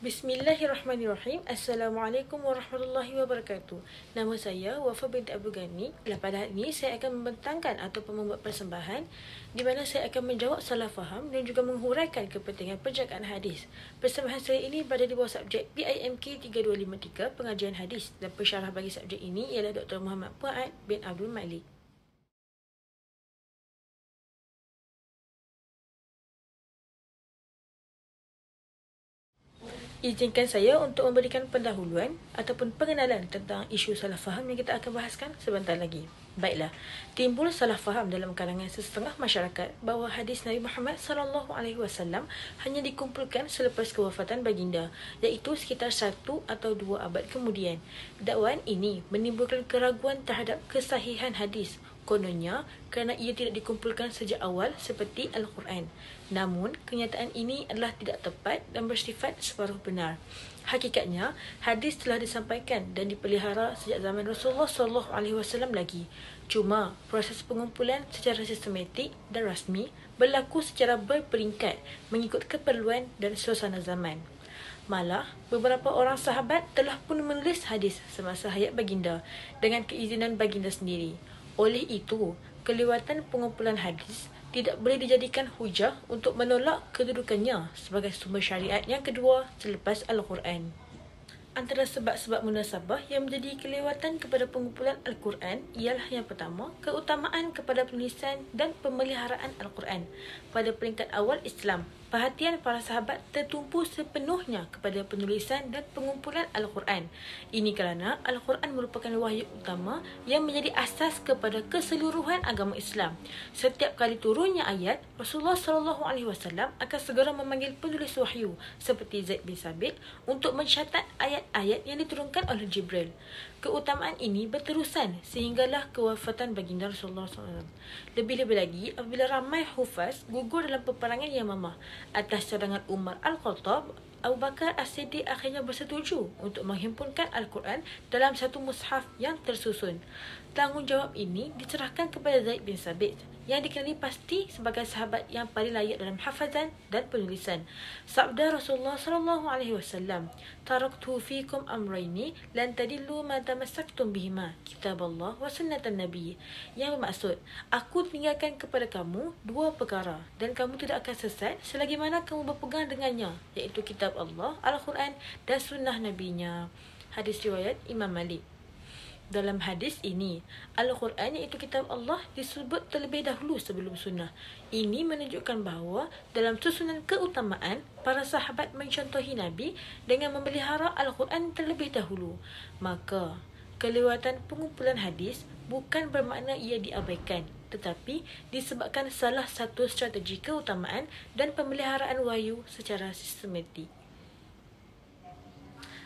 Bismillahirrahmanirrahim. Assalamualaikum warahmatullahi wabarakatuh. Nama saya Wafa binti Abdul Ghani. Pada hari ini saya akan membentangkan ataupun membuat persembahan di mana saya akan menjawab salah faham dan juga menghuraikan kepentingan perjagaan hadis. Persembahan saya ini berada di bawah subjek PIMK 3253 pengajian hadis dan pensyarah bagi subjek ini ialah Dr. Muhammad Fuad bin Abdul Malik. Izinkan saya untuk memberikan pendahuluan ataupun pengenalan tentang isu salah faham yang kita akan bahaskan sebentar lagi. Baiklah, timbul salah faham dalam kalangan setengah masyarakat bahawa hadis Nabi Muhammad SAW hanya dikumpulkan selepas kewafatan baginda, iaitu sekitar 1 atau 2 abad kemudian. Dakwaan ini menimbulkan keraguan terhadap kesahihan hadis, kononnya kerana ia tidak dikumpulkan sejak awal seperti Al-Quran. Namun, kenyataan ini adalah tidak tepat dan bersifat separuh benar. Hakikatnya, hadis telah disampaikan dan dipelihara sejak zaman Rasulullah SAW lagi. Cuma, proses pengumpulan secara sistematik dan rasmi berlaku secara berperingkat mengikut keperluan dan suasana zaman. Malah, beberapa orang sahabat telah pun menulis hadis semasa hayat baginda dengan keizinan baginda sendiri. Oleh itu, kelewatan pengumpulan hadis tidak boleh dijadikan hujah untuk menolak kedudukannya sebagai sumber syariat yang kedua selepas Al-Quran. Antara sebab-sebab munasabah yang menjadi kelewatan kepada pengumpulan Al-Quran ialah yang pertama, keutamaan kepada penulisan dan pemeliharaan Al-Quran. Pada peringkat awal Islam, perhatian para sahabat tertumpu sepenuhnya kepada penulisan dan pengumpulan Al-Quran. Ini kerana Al-Quran merupakan wahyu utama yang menjadi asas kepada keseluruhan agama Islam. Setiap kali turunnya ayat, Rasulullah SAW akan segera memanggil penulis wahyu seperti Zaid bin Sabit untuk mencatat ayat-ayat yang diturunkan oleh Jibril. Keutamaan ini berterusan sehinggalah kewafatan baginda Rasulullah SAW. Lebih-lebih lagi apabila ramai hufaz gugur dalam peperangan Yamamah atas cadangan Umar Al-Khattab, Abu Bakar As-Siddiq akhirnya bersetuju untuk menghimpunkan Al-Quran dalam satu mushaf yang tersusun. Tanggungjawab ini diserahkan kepada Zaid bin Sabit yang dikenali pasti sebagai sahabat yang paling layak dalam hafazan dan penulisan. Sabda Rasulullah SAW, "Taraktu fikum amrayni lan tadillu ma tamassaktum bihima, kitaballah wa sunnatan nabi." Yang bermaksud, aku tinggalkan kepada kamu 2 perkara dan kamu tidak akan sesat selagi mana kamu berpegang dengannya, iaitu kitab Allah, Al-Quran dan sunnah nabinya. Hadis riwayat Imam Malik. Dalam hadis ini, Al-Quran iaitu kitab Allah disebut terlebih dahulu sebelum sunnah. Ini menunjukkan bahawa dalam susunan keutamaan, para sahabat mencontohi Nabi dengan memelihara Al-Quran terlebih dahulu. Maka, kelewatan pengumpulan hadis bukan bermakna ia diabaikan, tetapi disebabkan salah satu strategi keutamaan dan pemeliharaan wahyu secara sistematik.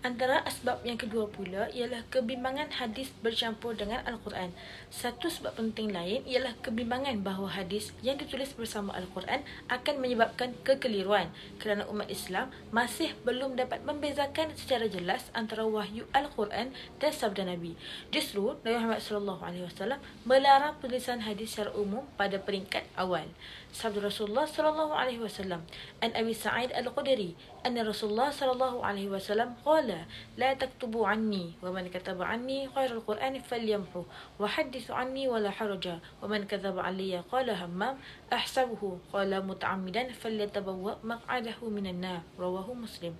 Antara asbab yang kedua pula ialah kebimbangan hadis bercampur dengan Al-Quran. Satu sebab penting lain ialah kebimbangan bahawa hadis yang ditulis bersama Al-Quran akan menyebabkan kekeliruan kerana umat Islam masih belum dapat membezakan secara jelas antara wahyu Al-Quran dan sabda Nabi. Justru Nabi Muhammad SAW melarang penulisan hadis secara umum pada peringkat awal. Sabda Rasulullah SAW, an Abi Sa'id Al-Khudri, anna Rasulullah SAW qala, la taktubu anni, wa man kataba anni khairul Qur'an falyamhu, wa hadithu anni wala haraja, wa man kadzaba alayya qala hammam, ahsabuhu qala muta'ammidan falyatabawwa maq'adahu minan nar. Rawahu Muslim.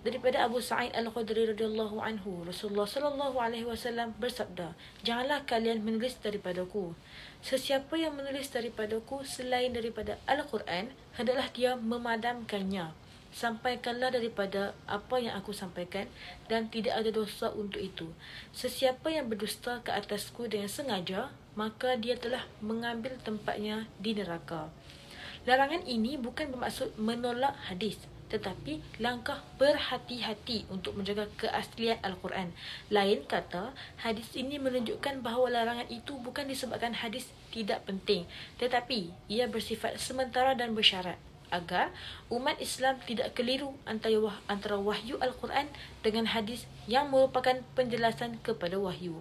Daripada Abu Sa'id Al-Khudri radhiyallahu anhu, Rasulullah SAW bersabda, janganlah kalian menulis daripadaku. Sesiapa yang menulis daripadaku selain daripada Al-Quran, hendaklah dia memadamkannya. Sampaikanlah daripada apa yang aku sampaikan dan tidak ada dosa untuk itu. Sesiapa yang berdusta ke atasku dengan sengaja, maka dia telah mengambil tempatnya di neraka. Larangan ini bukan bermaksud menolak hadis, tetapi langkah berhati-hati untuk menjaga keaslian Al-Quran. Lain kata, hadis ini menunjukkan bahawa larangan itu bukan disebabkan hadis tidak penting, tetapi ia bersifat sementara dan bersyarat agar umat Islam tidak keliru antara wahyu Al-Quran dengan hadis yang merupakan penjelasan kepada wahyu.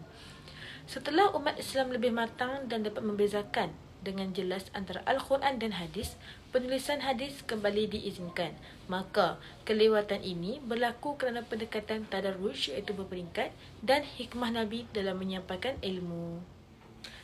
Setelah umat Islam lebih matang dan dapat membezakan dengan jelas antara Al-Quran dan hadis, penulisan hadis kembali diizinkan. Maka, kelewatan ini berlaku kerana pendekatan tadarruj iaitu berperingkat dan hikmah Nabi dalam menyampaikan ilmu.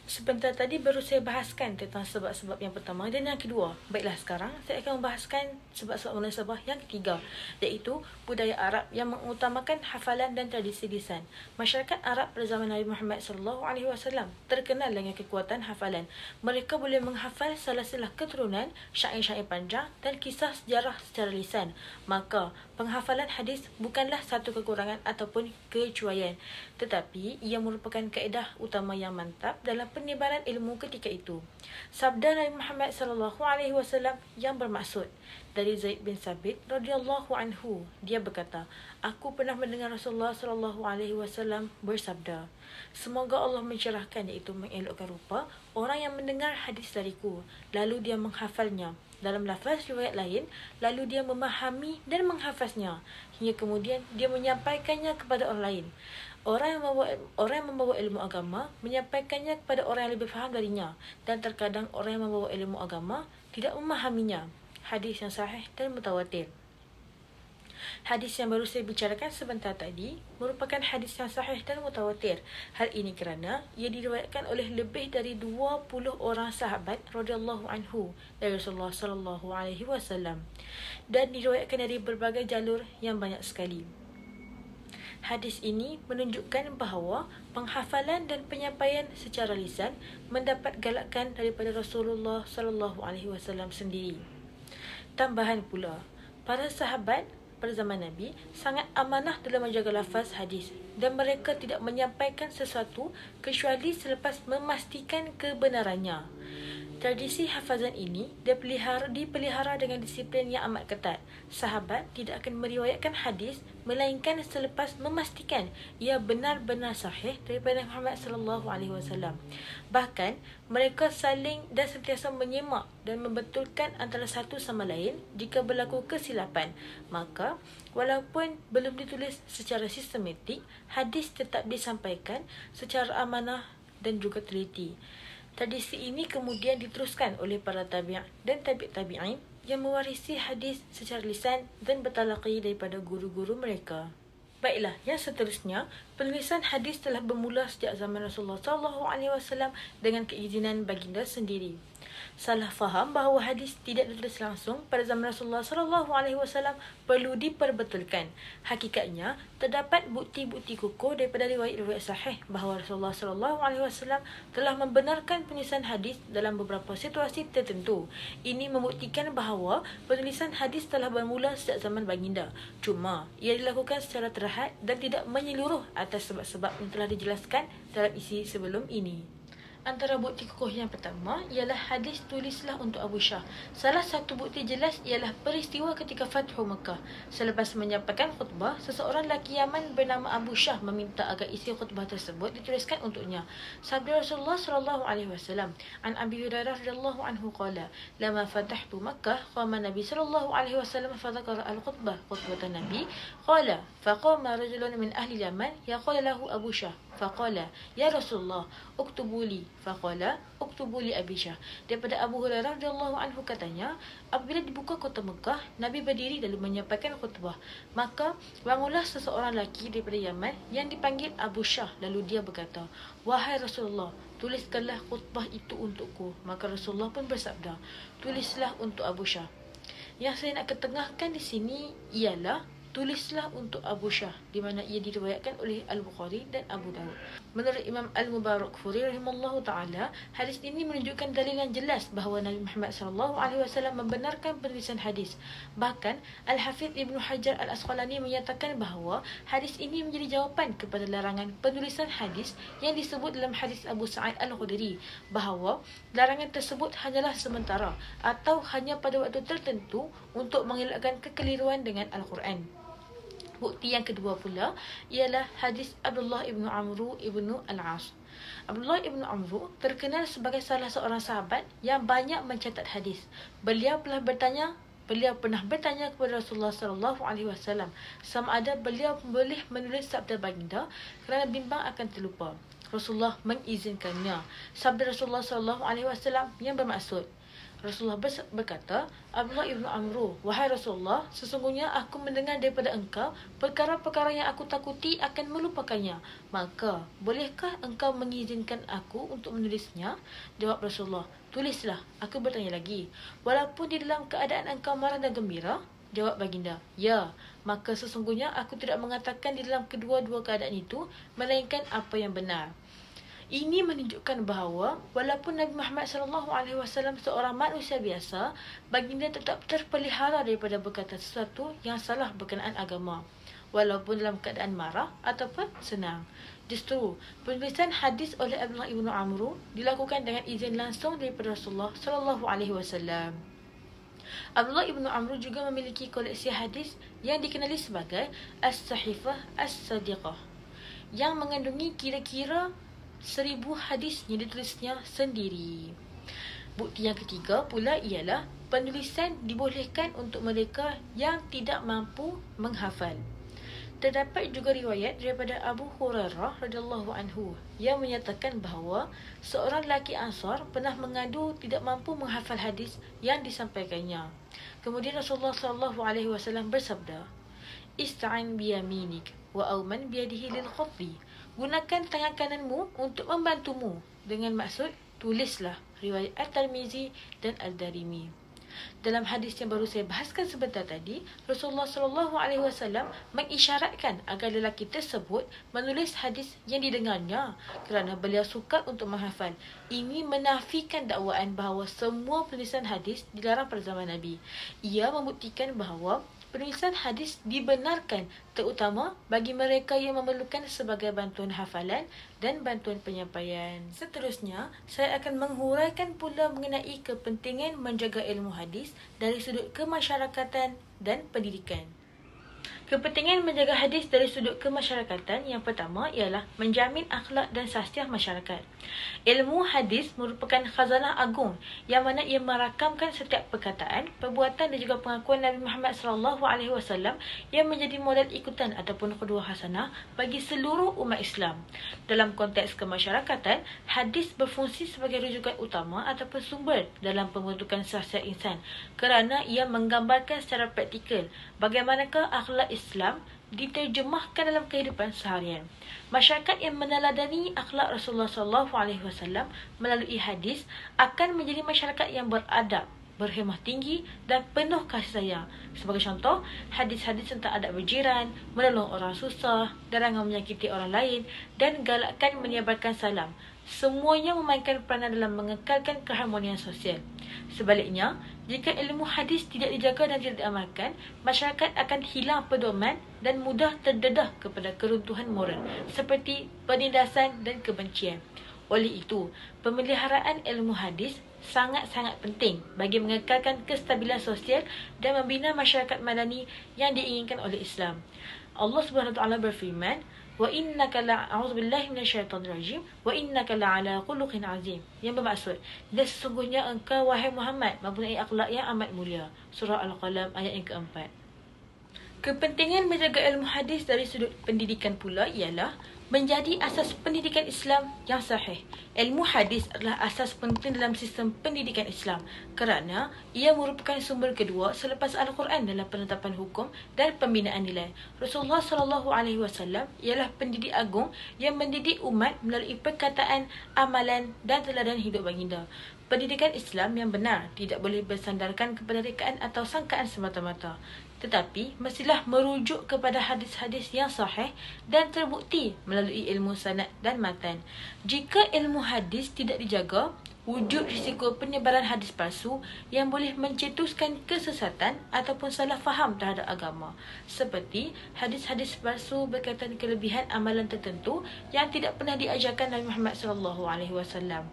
Sebentar tadi baru saya bahaskan tentang sebab-sebab yang pertama dan yang kedua. Baiklah, sekarang saya akan membahaskan sebab-sebab munasabah yang ketiga, iaitu budaya Arab yang mengutamakan hafalan dan tradisi lisan. Masyarakat Arab pada zaman Nabi Muhammad SAW terkenal dengan kekuatan hafalan. Mereka boleh menghafal salah-salah keturunan, syair-syair panjang dan kisah sejarah secara lisan. Maka, penghafalan hadis bukanlah satu kekurangan ataupun kecuaian, tetapi ia merupakan kaedah utama yang mantap dalam penyebaran ilmu ketika itu. Sabda Nabi Muhammad SAW yang bermaksud dari Zaid bin Sabit radhiyallahu anhu, dia berkata, aku pernah mendengar Rasulullah SAW bersabda, semoga Allah mencerahkan iaitu mengelokkan rupa orang yang mendengar hadis dariku, lalu dia menghafalnya. Dalam lafaz riwayat lain, lalu dia memahami dan menghafaznya, hingga kemudian dia menyampaikannya kepada orang lain. Orang yang membawa ilmu agama menyampaikannya kepada orang yang lebih faham darinya, dan terkadang orang yang membawa ilmu agama tidak memahaminya. Hadis yang sahih dan mutawatir. Hadis yang baru saya bicarakan sebentar tadi merupakan hadis yang sahih dan mutawatir. Hal ini kerana ia diriwayatkan oleh lebih dari 20 orang sahabat radhiyallahu anhu dari Rasulullah sallallahu alaihi wasallam dan diriwayatkan dari berbagai jalur yang banyak sekali. Hadis ini menunjukkan bahawa penghafalan dan penyampaian secara lisan mendapat galakan daripada Rasulullah sallallahu alaihi wasallam sendiri. Tambahan pula, para sahabat pada zaman Nabi sangat amanah dalam menjaga lafaz hadis dan mereka tidak menyampaikan sesuatu kecuali selepas memastikan kebenarannya. Tradisi hafazan ini dipelihara dengan disiplin yang amat ketat. Sahabat tidak akan meriwayatkan hadis melainkan selepas memastikan ia benar-benar sahih daripada Muhammad sallallahu alaihi wasallam. Bahkan mereka saling dan sentiasa menyemak dan membetulkan antara satu sama lain jika berlaku kesilapan. Maka walaupun belum ditulis secara sistematik, hadis tetap disampaikan secara amanah dan juga teliti. Tradisi ini kemudian diteruskan oleh para tabi' dan tabi'in yang mewarisi hadis secara lisan dan bertalaqi daripada guru-guru mereka. Baiklah, yang seterusnya, penulisan hadis telah bermula sejak zaman Rasulullah SAW dengan keizinan baginda sendiri. Salah faham bahawa hadis tidak ditulis langsung pada zaman Rasulullah SAW perlu diperbetulkan. Hakikatnya, terdapat bukti-bukti kukuh daripada riwayat-riwayat sahih bahawa Rasulullah SAW telah membenarkan penulisan hadis dalam beberapa situasi tertentu. Ini membuktikan bahawa penulisan hadis telah bermula sejak zaman baginda. Cuma, ia dilakukan secara terhad dan tidak menyeluruh atas sebab-sebab yang telah dijelaskan dalam isi sebelum ini. Antara bukti kukuh yang pertama ialah hadis tulislah untuk Abu Syah. Salah satu bukti jelas ialah peristiwa ketika Fathu Mekah. Selepas menyampaikan khutbah, seseorang lelaki Yaman bernama Abu Syah meminta agar isi khutbah tersebut dituliskan untuknya. Sabda Rasulullah sallallahu alaihi wasallam, an Abi Hurairah radhiyallahu anhu qala, "Lama fatahtu Makkah, qama Nabi sallallahu alaihi wasallam fa dzakara al-khutbah, khutbatan Nabi, qala, faqama rajulun min ahli Yaman yaqulu lahu Abu Syah, faqala, ya Rasulullah, uktubu li." Faqala uktubu li Abi Syah. Daripada Abu Hurairah radhiyallahu anhu katanya, apabila dibuka kota Mekah, Nabi berdiri lalu menyampaikan khutbah. Maka bangunlah seseorang lelaki daripada Yaman yang dipanggil Abu Syah, lalu dia berkata, "Wahai Rasulullah, tuliskanlah khutbah itu untukku." Maka Rasulullah pun bersabda, "Tulislah untuk Abu Syah." Yang saya nak ketengahkan di sini ialah tulislah untuk Abu Syah, di mana ia diriwayatkan oleh Al-Bukhari dan Abu Dawud. Menurut Imam Al-Mubarakfuri rahimallahu taala, hadis ini menunjukkan dalil yang jelas bahawa Nabi Muhammad sallallahu alaihi wasallam membenarkan penulisan hadis. Bahkan Al-Hafidh Ibnu Hajar Al-Asqalani menyatakan bahawa hadis ini menjadi jawapan kepada larangan penulisan hadis yang disebut dalam hadis Abu Sa'id Al-Khudri, bahawa larangan tersebut hanyalah sementara atau hanya pada waktu tertentu untuk mengelakkan kekeliruan dengan Al-Quran. Bukti yang kedua pula ialah hadis Abdullah ibnu Amru ibnu Al-As. Abdullah ibnu Amru terkenal sebagai salah seorang sahabat yang banyak mencatat hadis. Beliau pernah bertanya kepada Rasulullah sallallahu alaihi wasallam sama ada beliau boleh menulis sabda baginda kerana bimbang akan terlupa. Rasulullah mengizinkannya. Sabda Rasulullah sallallahu alaihi wasallam yang bermaksud, Rasulullah berkata, Abdullah ibnu Amru, wahai Rasulullah, sesungguhnya aku mendengar daripada engkau perkara-perkara yang aku takuti akan melupakannya. Maka, bolehkah engkau mengizinkan aku untuk menulisnya? Jawab Rasulullah, tulislah. Aku bertanya lagi, walaupun di dalam keadaan engkau marah dan gembira? Jawab baginda, ya, maka sesungguhnya aku tidak mengatakan di dalam kedua-dua keadaan itu, melainkan apa yang benar. Ini menunjukkan bahawa walaupun Nabi Muhammad SAW seorang manusia biasa, baginda tetap terpelihara daripada berkata sesuatu yang salah berkenaan agama, walaupun dalam keadaan marah ataupun senang. Justru, penulisan hadis oleh Abdullah ibnu Amru dilakukan dengan izin langsung daripada Rasulullah SAW. Abdullah ibnu Amru juga memiliki koleksi hadis yang dikenali sebagai As-Sahifah As-Sadiqah, yang mengandungi kira-kira 1000 hadis yang ditulisnya sendiri. Bukti yang ketiga pula ialah penulisan dibolehkan untuk mereka yang tidak mampu menghafal. Terdapat juga riwayat daripada Abu Hurairah radhiyallahu anhu yang menyatakan bahawa seorang lelaki Ansar pernah mengadu tidak mampu menghafal hadis yang disampaikannya. Kemudian Rasulullah SAW bersabda, "Ista'in biyaminik wa auman biyadihi lil khutbi." Gunakan tangan kananmu untuk membantumu, dengan maksud tulislah. Riwayat At-Tirmizi dan Al-Darimi. Dalam hadis yang baru saya bahaskan sebentar tadi, Rasulullah SAW mengisyaratkan agar lelaki tersebut menulis hadis yang didengarnya kerana beliau sukar untuk menghafal. Ini menafikan dakwaan bahawa semua penulisan hadis dilarang pada zaman Nabi. Ia membuktikan bahawa penulisan hadis dibenarkan, terutama bagi mereka yang memerlukan sebagai bantuan hafalan dan bantuan penyampaian. Seterusnya, saya akan menghuraikan pula mengenai kepentingan menjaga ilmu hadis dari sudut kemasyarakatan dan pendidikan. Kepentingan menjaga hadis dari sudut kemasyarakatan yang pertama ialah menjamin akhlak dan sahsiah masyarakat. Ilmu hadis merupakan khazanah agung yang mana ia merakamkan setiap perkataan, perbuatan dan juga pengakuan Nabi Muhammad SAW yang menjadi model ikutan ataupun qudwah hasanah bagi seluruh umat Islam. Dalam konteks kemasyarakatan, hadis berfungsi sebagai rujukan utama ataupun sumber dalam pembentukan sahsiah insan kerana ia menggambarkan secara praktikal bagaimanakah akhlak Islam diterjemahkan dalam kehidupan seharian. Masyarakat yang meneladani akhlak Rasulullah SAW melalui hadis akan menjadi masyarakat yang beradab, berhemah tinggi dan penuh kasih sayang. Sebagai contoh, hadis-hadis tentang adab berjiran, menolong orang susah, larangan menyakiti orang lain dan galakkan menyebarkan salam, semuanya memainkan peranan dalam mengekalkan keharmonian sosial. Sebaliknya, jika ilmu hadis tidak dijaga dan tidak diamalkan, masyarakat akan hilang pedoman dan mudah terdedah kepada keruntuhan moral seperti penindasan dan kebencian. Oleh itu, pemeliharaan ilmu hadis sangat-sangat penting bagi mengekalkan kestabilan sosial dan membina masyarakat madani yang diinginkan oleh Islam. Allah Subhanahu Wa Taala berfirman, wa innaka la a'udzubillahi minasyaitonir rajim wa innaka la'ala khuluqin azim, yang bermaksud dan sesungguhnya engkau wahai Muhammad mempunyai akhlak yang amat mulia. Surah Al-Qalam ayat yang keempat. Kepentingan menjaga ilmu hadis dari sudut pendidikan pula ialah menjadi asas pendidikan Islam yang sahih. Ilmu hadis adalah asas penting dalam sistem pendidikan Islam kerana ia merupakan sumber kedua selepas Al-Quran dalam penetapan hukum dan pembinaan nilai. Rasulullah SAW ialah pendidik agung yang mendidik umat melalui perkataan, amalan dan teladan hidup baginda. Pendidikan Islam yang benar tidak boleh bersandarkan kepada rekaan atau sangkaan semata-mata, tetapi mestilah merujuk kepada hadis-hadis yang sahih dan terbukti melalui ilmu sanad dan matan. Jika ilmu hadis tidak dijaga, wujud risiko penyebaran hadis palsu yang boleh mencetuskan kesesatan ataupun salah faham terhadap agama, seperti hadis-hadis palsu berkaitan kelebihan amalan tertentu yang tidak pernah diajarkan Nabi Muhammad SAW.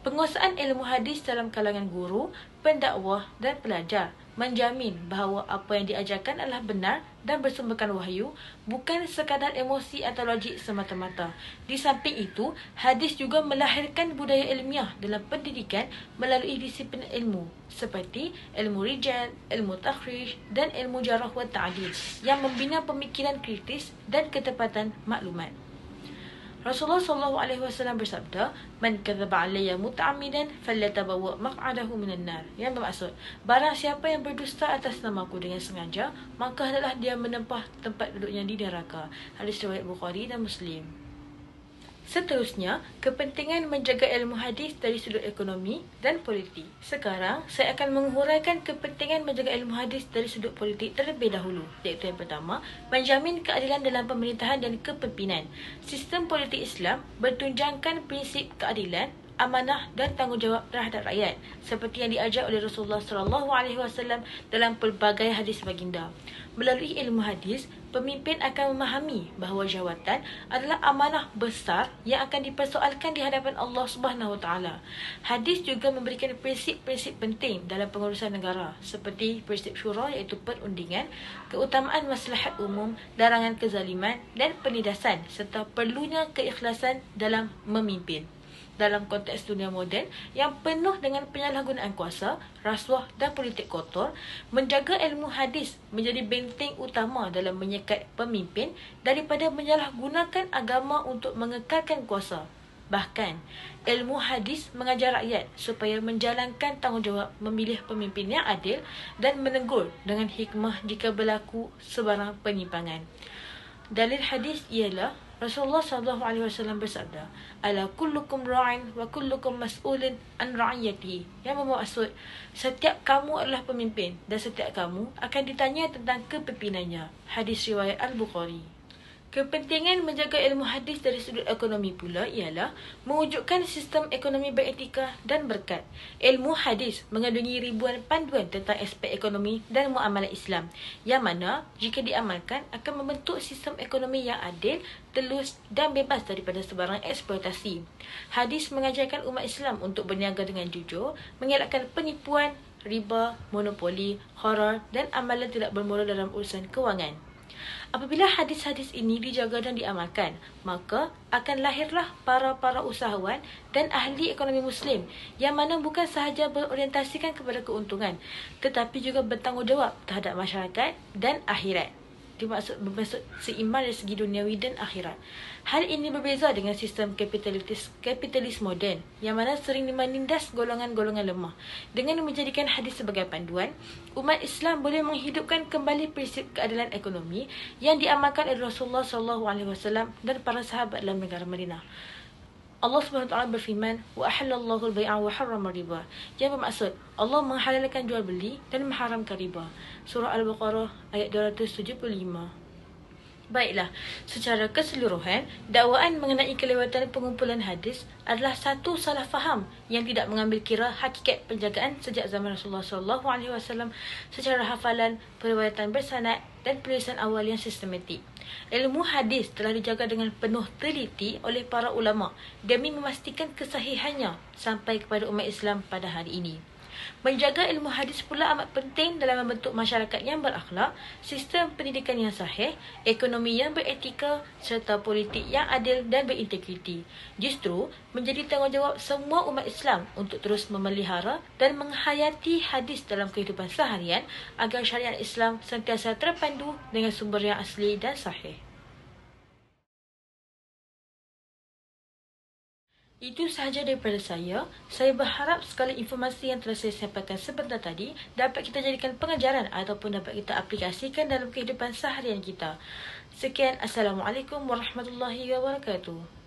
Penguasaan ilmu hadis dalam kalangan guru, pendakwah dan pelajar menjamin bahawa apa yang diajarkan adalah benar dan bersumberkan wahyu, bukan sekadar emosi atau logik semata-mata. Di samping itu, hadis juga melahirkan budaya ilmiah dalam pendidikan melalui disiplin ilmu seperti ilmu rijal, ilmu takhrij dan ilmu jarah wa ta'dil yang membina pemikiran kritis dan ketepatan maklumat. Rasulullah SAW bersabda, "Man kadzaba alayya muta'ammidan falyatabawwa maq'adahu minan nar." Yang bermaksud, barang siapa yang berdusta atas namaku dengan sengaja, maka adalah dia menempah tempat duduknya di neraka. Hadis riwayat Bukhari dan Muslim. Seterusnya, kepentingan menjaga ilmu hadis dari sudut ekonomi dan politik. Sekarang, saya akan menguraikan kepentingan menjaga ilmu hadis dari sudut politik terlebih dahulu. Iaitu yang pertama, menjamin keadilan dalam pemerintahan dan kepimpinan. Sistem politik Islam bertunjangkan prinsip keadilan, amanah dan tanggungjawab terhadap rakyat, seperti yang diajar oleh Rasulullah SAW dalam pelbagai hadis baginda. Melalui ilmu hadis, pemimpin akan memahami bahawa jawatan adalah amanah besar yang akan dipersoalkan di hadapan Allah Subhanahu Wa Taala. Hadis juga memberikan prinsip-prinsip penting dalam pengurusan negara, seperti prinsip syura iaitu perundingan, keutamaan maslahat umum, larangan kezaliman dan penindasan serta perlunya keikhlasan dalam memimpin. Dalam konteks dunia moden yang penuh dengan penyalahgunaan kuasa, rasuah dan politik kotor, menjaga ilmu hadis menjadi benteng utama dalam menyekat pemimpin daripada menyalahgunakan agama untuk mengekalkan kuasa. Bahkan, ilmu hadis mengajar rakyat supaya menjalankan tanggungjawab memilih pemimpin yang adil dan menegur dengan hikmah jika berlaku sebarang penyimpangan. Dalil hadis ialah Rasulullah SAW bersabda, "Ala kullukum ra'in wa kullukum mas'ulun an ra'iyatihi." Yang bermaksud, setiap kamu adalah pemimpin dan setiap kamu akan ditanya tentang kepimpinannya. Hadis riwayat Al-Bukhari. Kepentingan menjaga ilmu hadis dari sudut ekonomi pula ialah mewujudkan sistem ekonomi beretika dan berkat. Ilmu hadis mengandungi ribuan panduan tentang aspek ekonomi dan muamalah Islam, yang mana jika diamalkan akan membentuk sistem ekonomi yang adil, telus dan bebas daripada sebarang eksploitasi. Hadis mengajarkan umat Islam untuk berniaga dengan jujur, mengelakkan penipuan, riba, monopoli, gharar dan amalan tidak bermula dalam urusan kewangan. Apabila hadis-hadis ini dijaga dan diamalkan, maka akan lahirlah para usahawan dan ahli ekonomi Muslim yang mana bukan sahaja berorientasikan kepada keuntungan, tetapi juga bertanggungjawab terhadap masyarakat dan akhirat. Bermaksud seimbang dari segi duniawi dan akhirat. Hal ini berbeza dengan sistem kapitalis moden yang mana sering menindas golongan-golongan lemah. Dengan menjadikan hadis sebagai panduan, umat Islam boleh menghidupkan kembali prinsip keadilan ekonomi yang diamalkan oleh Rasulullah SAW dan para sahabat dalam negara Madinah. Allah SWT berfirman, "Wa ahallallahu al-bai'a wa harrama riba." Yang bermaksud, Allah menghalalkan jual beli dan mengharamkan riba. Surah Al-Baqarah ayat 275. Baiklah, secara keseluruhan, dakwaan mengenai kelewatan pengumpulan hadis adalah satu salah faham yang tidak mengambil kira hakikat penjagaan sejak zaman Rasulullah SAW secara hafalan, periwayatan bersanad dan penulisan awal yang sistematik. Ilmu hadis telah dijaga dengan penuh teliti oleh para ulama demi memastikan kesahihannya sampai kepada umat Islam pada hari ini. Menjaga ilmu hadis pula amat penting dalam membentuk masyarakat yang berakhlak, sistem pendidikan yang sahih, ekonomi yang beretika serta politik yang adil dan berintegriti. Justru menjadi tanggungjawab semua umat Islam untuk terus memelihara dan menghayati hadis dalam kehidupan seharian agar syariat Islam sentiasa terpandu dengan sumber yang asli dan sahih. Itu sahaja daripada saya. Saya berharap segala informasi yang telah saya sampaikan sebentar tadi dapat kita jadikan pengajaran ataupun dapat kita aplikasikan dalam kehidupan seharian kita. Sekian, Assalamualaikum warahmatullahi wabarakatuh.